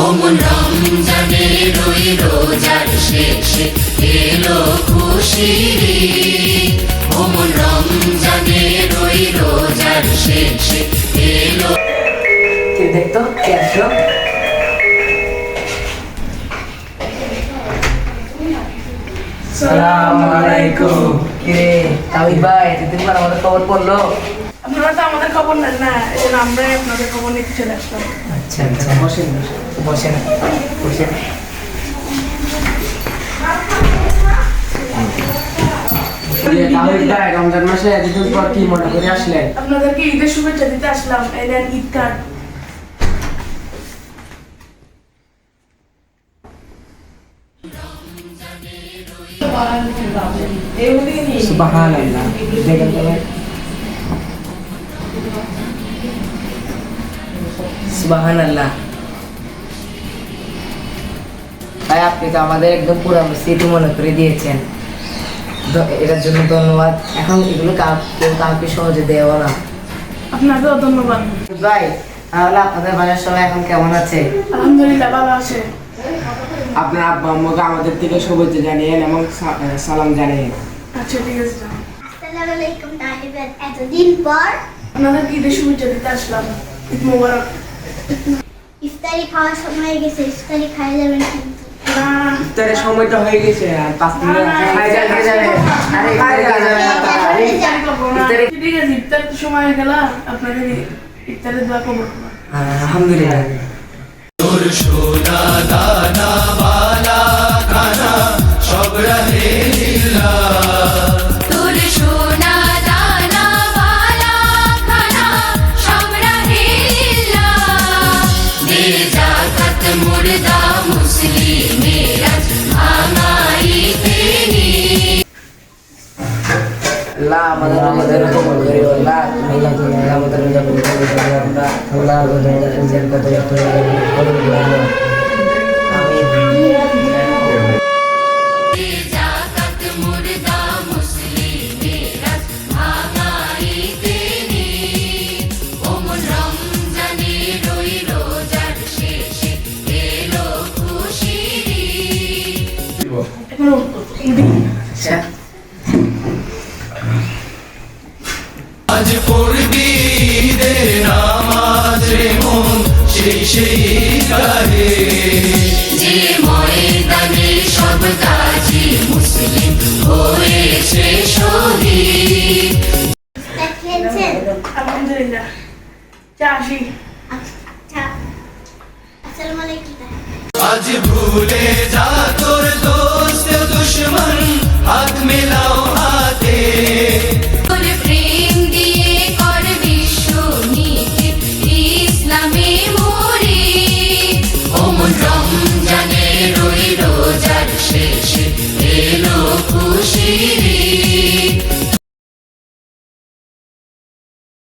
অমন রমজানের ওই রোজার শেষে এলো খুশির ঈদ। অমন রমজানের ওই রোজার শেষে এলো। দেখতো কে আসলো? আসসালামু আলাইকুম। কিরে তাওহিদ ভাই, এতদিন পর আমাদের খবর পড়লো। আপনারা তো আমাদের খবর নেন না, এই জন্য আমরাই আপনাদের খবর নিতে চলে আসলাম। আচ্ছা আচ্ছা, বসেন বসেন বসেন। তাওহিদ ভাই, রমজান মাসে এতদিন পর কি মনে করে আসলেন? আপনাদেরকে ঈদের শুভেচ্ছা দিতে আসলাম। এই নেন ঈদ কার্ড। সুবহানাল্লাহ। দেখেন তো ভাই, সুবহানাল্লাহ। ভাই, আপনি তো আমাদের একদম পুরানো স্মৃতি মনে করে দিয়েছেন, এটার জন্য ধন্যবাদ। এখন এগুলো কেউ কাউকে সহজে দেওয়া না। আপনাকেও ধন্যবাদ। ভাই, তাহলে আপনাদের বাসার সবাই এখন কেমন আছে? আলহামদুলিল্লাহ ভালো আছে। আপনার আব্বা আম্মুকে আমাদের থেকে শুভেচ্ছা জানিয়েন এবং সালাম জানিয়েন। আচ্ছা ঠিক আছে, যাও। আসসালামু আলাইকুম তাহিদ ভাই, এতদিন পর আপনাদেরকে ঈদের শুভেচ্ছা দিতে আসলাম। ঈদ মোবারক। ইফতারি খাওয়ার সময় হয়ে গেছে, ইফতারি খাই যাবেন কিন্তু। না, ইফতারের সময়টা হয়ে গেছে, আর 5 মিনিট আছে। খাই যান, খাই যান। আরে ইফতারি খাওয়া যাবে না তো। ইফতারি করবো না। ঠিক আছে, ইফতার তো সময় হয়ে গেল, আপনাদের ইফতারের দোয়া কবুল করুন। আলহামদুলিল্লাহ। তোর সোনা দানা বালা খানা সব রহে লীলা। তোর সোনা দানা বালা খানা সব রহে লীলা। দে জাকাত মুর্দা মুসলিমেরা ভাঙাইতে নি। আল্লাহ আমাদের কবুল করে। আল্লাহ তুমি আমাদের রোজা কবুল করে। আমরা আল্লাহ রোজার কত কবুল করে। আমিন। দে জাকাত মুর্দা মুসলিমেরা ভাঙাইতে নি। অমন রমজানের ওই রোজার শেষে এলো খুশির ঈদ। এখন ঈদ। আচ্ছা, আজ পড়বি ঈদের নামাজ রে মন সেই সেই গাহে। যে ময়দানে সব গাজী মুসলিম হয়েছে শহীদ। তা খেয়েছেন? আলহামদুলিল্লাহ। চা আসি। আচ্ছা, আসসালামু আলাইকুম তাহিদ। আজ ভুলে যা